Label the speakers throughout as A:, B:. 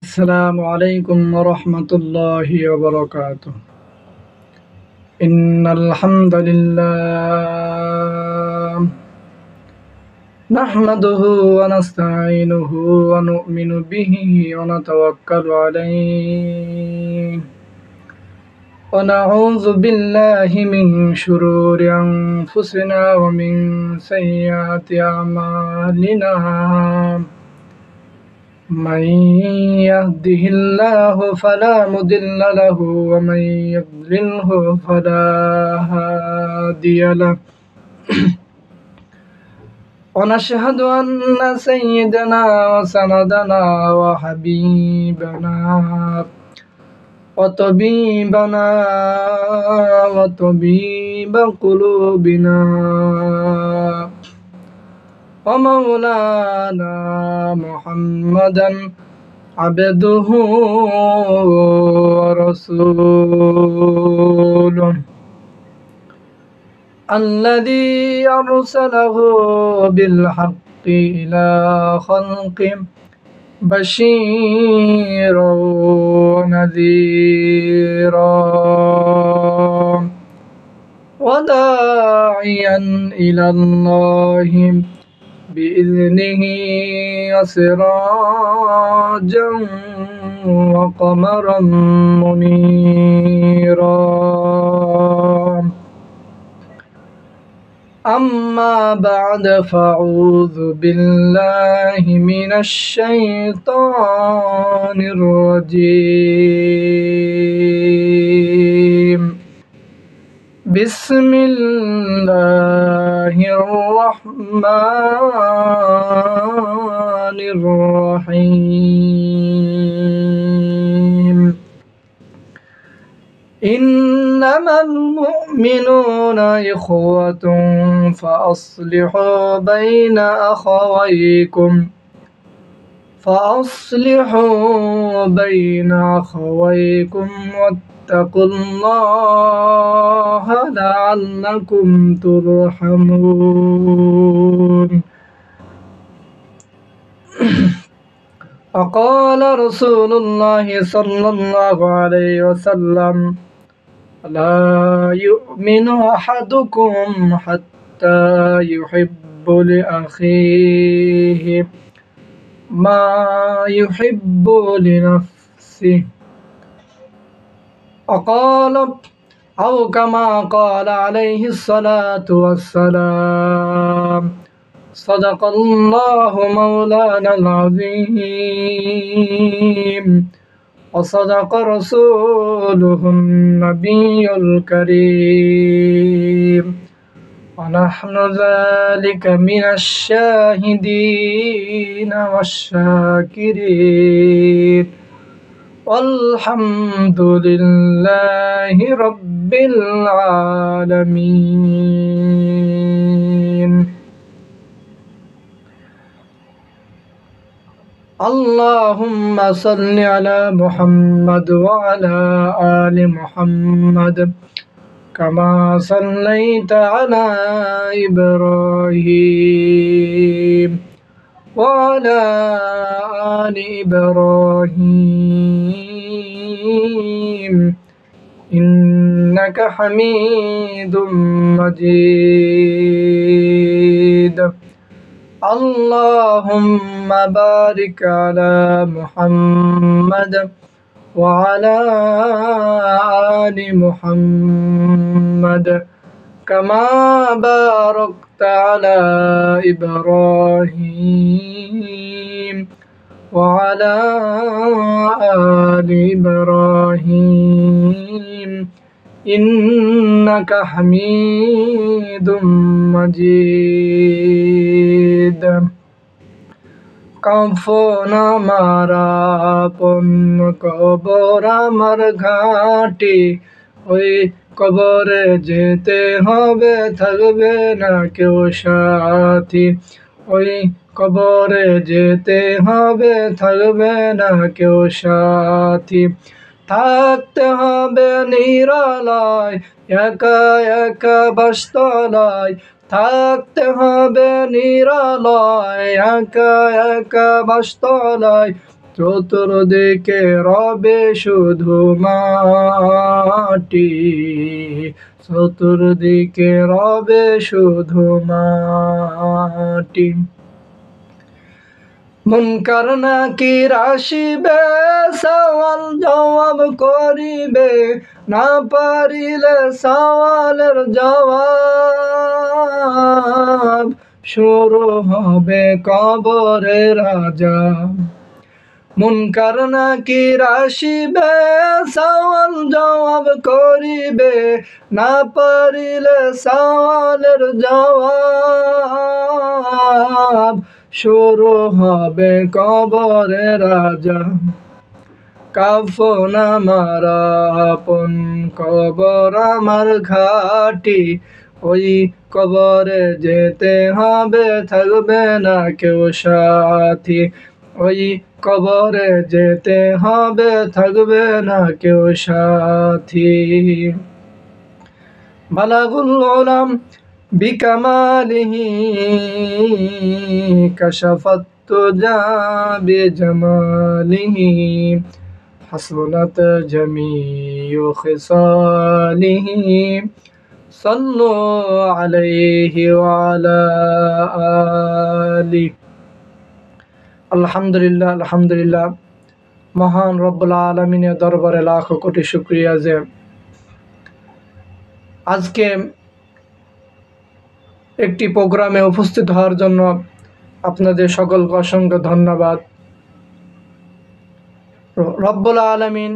A: السلام عليكم ورحمة الله وبركاته. إن الحمد لله نحمده ونستعينه ونؤمن به ونتوكل عليه ونعوذ بالله من شرور أنفسنا ومن سيئات أعمالنا. من يهده الله فلا مضل له ومن يضلله فلا هادي له. ونشهد أن سيدنا وسندنا وحبيبنا وطبيبنا وطبيب قلوبنا ومولانا محمدا عبده ورسوله الذي أرسله بالحق إلى خلقه بشيرا ونذيرا وداعيا إلى الله بإذنه وسراجا وقمرا منيرا. أما بعد فأعوذ بالله من الشيطان الرجيم. بسم الله الرحمن الرحيم. إنما المؤمنون إخوة فأصلحوا بين أخويكم واتقوا الله لعلكم ترحمون. وقال رسول الله صلى الله عليه وسلم: لا يؤمن أحدكم حتى يحب لأخيه ما يحب لنفسه، وقال أو كما قال عليه الصلاة والسلام: صدق الله مولانا العظيم وصدق رسوله النبي الكريم ونحن ذلك من الشاهدين والشاكرين والحمد لله رب العالمين. اللهم صل على محمد وعلى آل محمد كما صليت على إبراهيم وعلى آل إبراهيم إنك حميد مجيد. اللهم بارك على محمد وعلى آل محمد كما باركت على إبراهيم وعلى آل إبراهيم إنك حميد مجيد. কাফন আমার আপন কবর আমার ঘাটি, ওই কবরে যেতে হবে থাকবে না কেউ সাথী। ওই কবরে যেতে হবে থাকবে না কেউ সাথী। থাকতে হবে নিরালায় একা একা বাসতলায়, থাকতে হবে নিরালয় একা একা বাসতলায়, চতুর্দিকে রবে শুধু মাটি, চতুর্দিকে রবে শুধু মাটি। মুনকার নাকির আসিবে, সওয়াল জবাব করিবে, না পারিলে সওয়ালের জবাব শুরু হবে কবরের আযাব। মুনকার নাকির আসিবে, সওয়াল জবাব করিবে, না পারিলে সওয়ালের জবাব শুরু হবে কবরের আযাব। কাফন আমার আপন, কবর আমার ঘাটি, ওই কবরে যেতে হবে, থাকবে না কেউ সাথী। ওই কবরে যেতে হবে, থাকবে না কেউ সাথী। বালাগুল উলাম বিকামালিহি, কাশাফাত তুজা বিজামালিহি, হাসনাত জামিউ খিসালিহি, সাল্লু আলাইহি ওয়া আলা আলিহি। আলহামদুলিল্লাহ, আলহামদুলিল্লাহ। মহান রব্বুল আলামিনের দরবারে লাখো কোটি শুকরিয়া যে আজকে একটি প্রোগ্রামে উপস্থিত হওয়ার জন্য আপনাদের সকলকে অসংখ্য ধন্যবাদ। রব্বুল আলামিন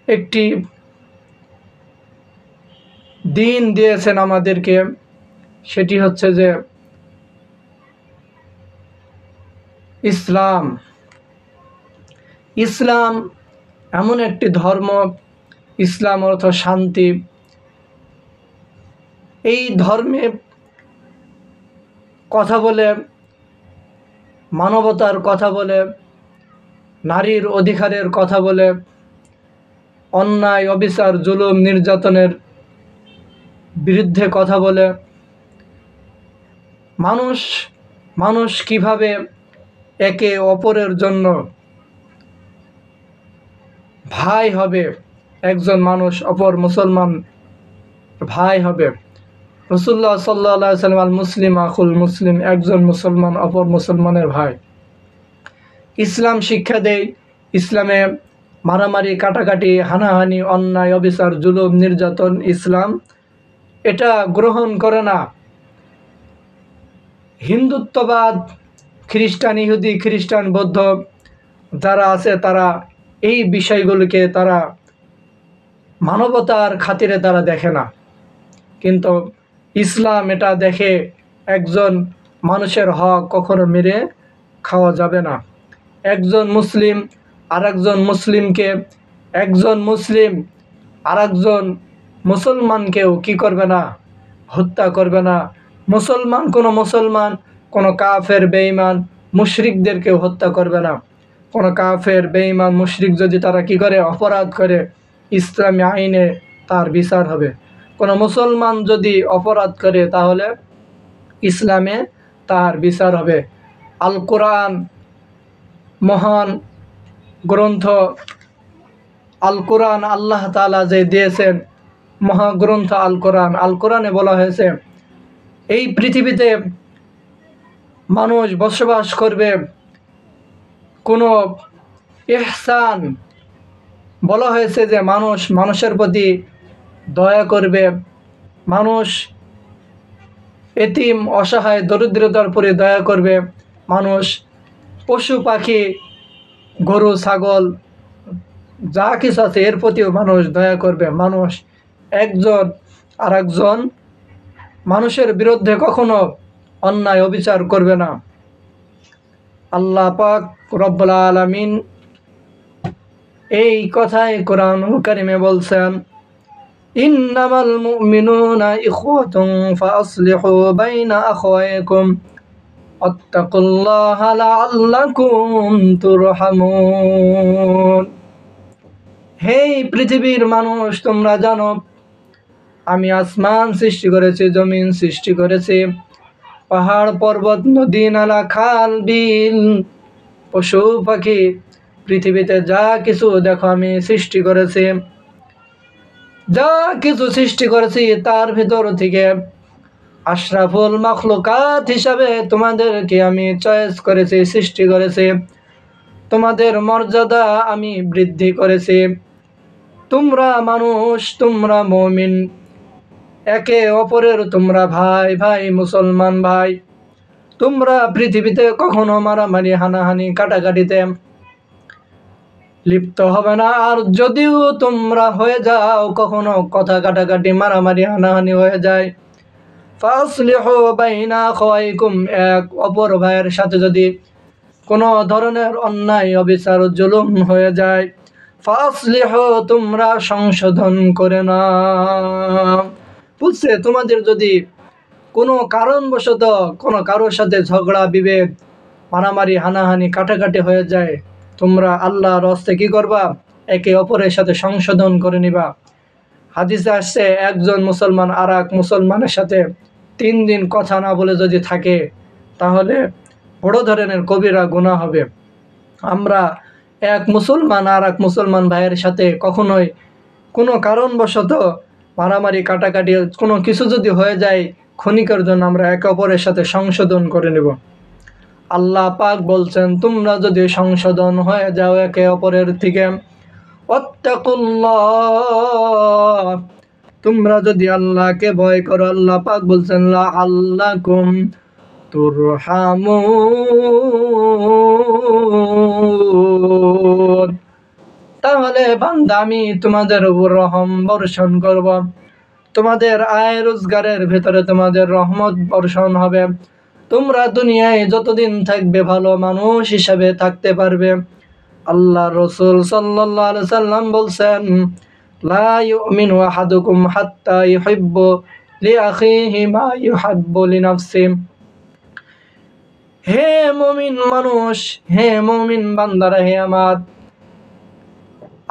A: একটি দিন দিয়েছেন আমাদেরকে, সেটি হচ্ছে যে ইসলাম। ইসলাম এমন একটি ধর্ম, ইসলাম অর্থ শান্তি। এই ধর্মে কথা বলে, মানবতার কথা বলে, নারীর অধিকারের কথা বলে, অন্যায় অবিচার জুলুম নির্যাতনের বিরুদ্ধে কথা বলে, মানুষ কিভাবে একে অপরের জন্য ভাই হবে, একজন মানুষ অপর মুসলমান ভাই হবে। রাসূলুল্লাহ সাল্লাল্লাহু আলাইহি ওয়াসাল্লাম, আল মুসলিম আখুল মুসলিম, একজন মুসলমান অপর মুসলমানের ভাই। ইসলাম শিক্ষা দেয়, ইসলামে মারামারি, কাটাকাটি, হানাহানি, অন্যায় অবিচার জুলুম নির্যাতন ইসলাম এটা গ্রহণ করে না। হিন্দুত্ববাদ, খ্রিস্টান, ইহুদি, খ্রিস্টান, বৌদ্ধ যারা আছে তারা এই বিষয়গুলোকে তারা মানবতার খাতিরে তারা দেখে না, কিন্তু ইসলাম এটা দেখে একজন মানুষের হক কখনো মেরে খাওয়া যাবে না। একজন মুসলিম আরেকজন মুসলিমকে, একজন মুসলিম আরেকজন মুসলমানকেও কি করবে না, হত্যা করবে না। মুসলমান কোনো কাফের বেঈমান মুশরিকদেরকেও হত্যা করবে না। কোনো কাফের বেঈমান মুশরিক যদি তারা কি করে, অপরাধ করে, ইসলামী আইনে তার বিচার হবে। কোনো মুসলমান যদি অপরাধ করে তাহলে ইসলামে তার বিচার হবে। আল কোরআন মহান গ্রন্থ, আল কোরআন আল্লাহ তাআলা যে দিয়েছেন মহাগ্রন্থ আল কোরআন, আল কোরআনে বলা হয়েছে এই পৃথিবীতে মানুষ বসবাস করবে, কোনো ইহসান বলা হয়েছে যে মানুষের প্রতি দয়া করবে, মানুষ এতিম অসহায় দরিদ্রতার প্রতি দয়া করবে, মানুষ পশু পাখি গরু ছাগল যা কিছু আছে এর প্রতিও মানুষ দয়া করবে। মানুষ একজন আরেকজন মানুষের বিরুদ্ধে কখনো অন্যায় অবিচার করবে না। আল্লাহ পাক রব্বুল আলামিন এই কথাই কোরআনুল কারীমে বলছেন, ইন্নামাল মুমিনুনা ইখওয়াতুন ফাআসলিহু বাইনা আখাওয়াইকুম আত্তাকুল্লাহা লাআল্লাকুম তুরহামুন। হে পৃথিবীর মানুষ, তোমরা জানো আমি আসমান সৃষ্টি করেছি, জমিন সৃষ্টি করেছি, পাহাড় পর্বত, নদী নালা, খাল বিল পশু পাখি, পৃথিবীতে যা কিছু দেখো আমি সৃষ্টি করেছি, যা কিছু সৃষ্টি করেছি তার ভিতর থেকে আশরাফুল মাখলুকাত হিসাবে তোমাদেরকে আমি চয়েস করেছি, সৃষ্টি করেছি। তোমাদের মর্যাদা আমি বৃদ্ধি করেছি। তোমরা মানুষ, তোমরা মুমিন, একে অপরের তোমরা ভাই ভাই, মুসলমান ভাই। তোমরা পৃথিবীতে কখনো মারামারি, হানাহানি, কাটাকাটিতে লিপ্ত হবে না। আর যদিও তোমরা হয়ে যাও, কখনো কথা কাটাকাটি, মারামারি, হানাহানি হয়ে যায়, ফাসলিহু বাইনা আখাওয়াইকুম, এক অপর ভাইয়ের সাথে যদি কোনো ধরনের অন্যায়, অবিচার, জুলুম হয়ে যায়, ফাসলিহু, তোমরা সংশোধন করে নাও। বুঝছে? তোমাদের যদি কোনো কারণবশত কোনো কারোর সাথে ঝগড়া, বিভেদ, মারামারি, হানাহানি, কাটাকাটি হয়ে যায়, তোমরা আল্লাহর হস্তে কি করবা? একে অপরের সাথে সংশোধন করে নিবা। হাদিসে আসছে, একজন মুসলমান আর এক মুসলমানের সাথে 3 দিন কথা না বলে যদি থাকে, তাহলে বড় ধরনের কবিরা গুনাহ হবে। আমরা এক মুসলমান আর এক মুসলমান ভাইয়ের সাথে কখনোই কোনো কারণবশত মারামারি, কাটাকাটি, কোনো কিছু যদি হয়ে যায়, ক্ষণিকের জন্য আমরা একে অপরের সাথে সংশোধন করে নেব। আল্লাহ পাক বলছেন, তোমরা যদি সংশোধন হয়ে যাও একে অপরের থেকে, ওয়াত্তাকুল্লাহ, তোমরা যদি আল্লাহকে ভয় করো, আল্লাহ পাক বলছেন লাআল্লাকুম তুরহামুন, তাহলে বান্দা আমি তোমাদের উপর রহম বর্ষণ করব, তোমাদের আয় রোজগারের ভেতরে তোমাদের রহমত বর্ষণ হবে। তোমরা দুনিয়ায় যতদিন থাকবে ভালো মানুষ হিসাবে থাকতে পারবে। আল্লাহ রসুল সাল্লাল্লাহু আলাইহি সাল্লাম বলছেন, লা ইউমিনু আহাদুকুম হাত্তা ইউহিব্বু লিআখিহি মা ইউহিব্বু লিনাফসিহি। হে মুমিন মানুষ, হে মুমিন বান্দারা, হে আমার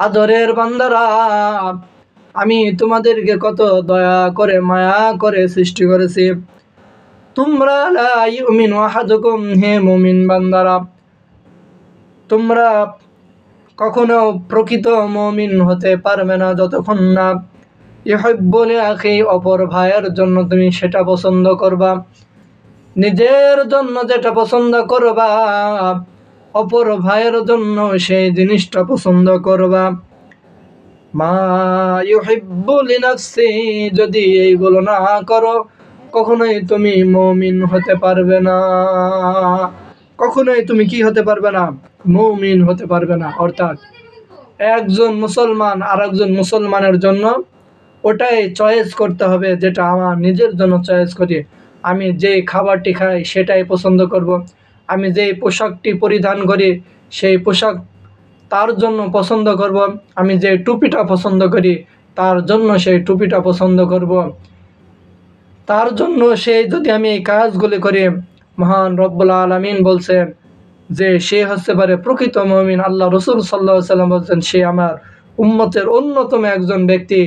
A: আদরের বান্দারা, আমি তোমাদেরকে কত দয়া করে, মায়া করে সৃষ্টি করেছি। তোমরা লা ইউমিনু আহাদুকুম, হে মুমিন বান্দারা, তোমরা কখনো প্রকৃত মুমিন হতে পারবে না যতক্ষণ না ইউহিব্বু লিআখি, অপর ভাইয়ের জন্য তুমি সেটা পছন্দ করবা। নিজের জন্য যেটা পছন্দ করবা, অপর ভাইয়ের জন্য সেই জিনিসটা পছন্দ করবা। মা ইউহিব্বু লিনাফসি, যদি এইগুলো না করো, কখনোই তুমি মুমিন হতে পারবে না। কখনোই তুমি কি হতে পারবে না? মুমিন হতে পারবে না। অর্থাৎ একজন মুসলমান আর একজন মুসলমানের জন্য ওটাই চয়েস করতে হবে যেটা আমার নিজের জন্য চয়েস করি। আমি যে খাবারটি খাই সেটাই পছন্দ করব। আমি যেই পোশাকটি পরিধান করি সেই পোশাক তার জন্য পছন্দ করব। আমি যে টুপিটা পছন্দ করি তার জন্য সেই টুপিটা পছন্দ করব। তার জন্য সেই যদি আমি এই কাজগুলি করি, মহান রব্বুল আলামিন বলছেন যে সে হচ্ছে পারে প্রকৃত মুমিন। আল্লাহ রসুল সাল্লাল্লাহু আলাইহি সাল্লাম বলছেন, সে আমার উম্মতের অন্যতম একজন ব্যক্তি।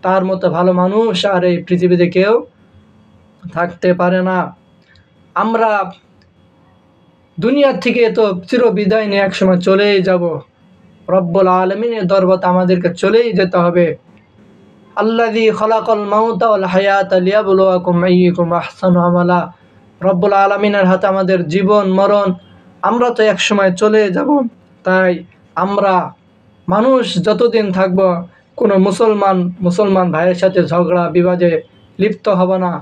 A: তার মতো ভালো মানুষ আর এই পৃথিবীতে কেউ থাকতে পারে না। আমরা দুনিয়ার থেকে তো চিরবিদায় নিয়ে একসময় চলেই যাব। রব্বুল আলামিনের দরবারে আমাদেরকে চলেই যেতে হবে। আল্লাযী খালাকাল মাউতা ওয়াল হায়াতা লিয়াবলুয়াকুম আইয়ুকুম আহসানু আমালা। রব্বুল আলামিনের হাতে আমাদের জীবন মরণ। আমরা তো একসময় চলে যাব। তাই আমরা মানুষ যতদিন থাকব, কোনো মুসলমান ভাইয়ের সাথে ঝগড়া বিবাদে লিপ্ত হব না।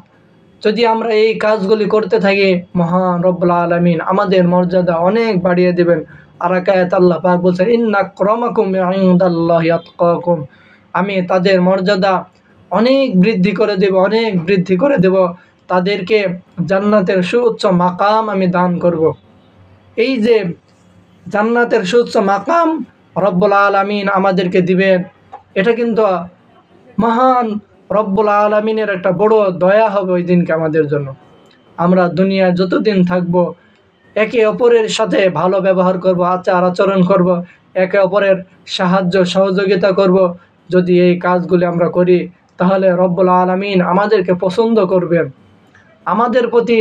A: যদি আমরা এই কাজগুলি করতে থাকি, মহান রব্বুল আলামিন আমাদের মর্যাদা অনেক বাড়িয়ে দেবেন। আর এক আয়াতে আল্লাহ পাক বলছেন, ইন্না আক্রামাকুম ইনদাল্লাহি আতকাকুম, আমি তাদের মর্যাদা অনেক বৃদ্ধি করে দেব, অনেক বৃদ্ধি করে দেব। তাদেরকে জান্নাতের সুউচ্চ মাকাম আমি দান করব। এই যে জান্নাতের সুউচ্চ মাকাম রব্বুল আলামিন আমাদেরকে দিবেন, এটা কিন্তু মহান রব্বুল আলামিনের একটা বড় দয়া হবে ওই দিনকে আমাদের জন্য। আমরা দুনিয়ায় যতদিন থাকব একে অপরের সাথে ভালো ব্যবহার করব, আচার আচরণ করব, একে অপরের সাহায্য সহযোগিতা করব। যদি এই কাজগুলি আমরা করি, তাহলে রব্বুল আলামিন আমাদেরকে পছন্দ করবেন। আমাদের প্রতি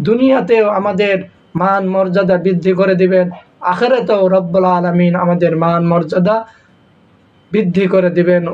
A: দুনিয়াতেও আমাদের মান মর্যাদা বৃদ্ধি করে দিবেন, আখিরাতেও রব্বুল আলামিন আমাদের মান মর্যাদা বৃদ্ধি করে দিবেন।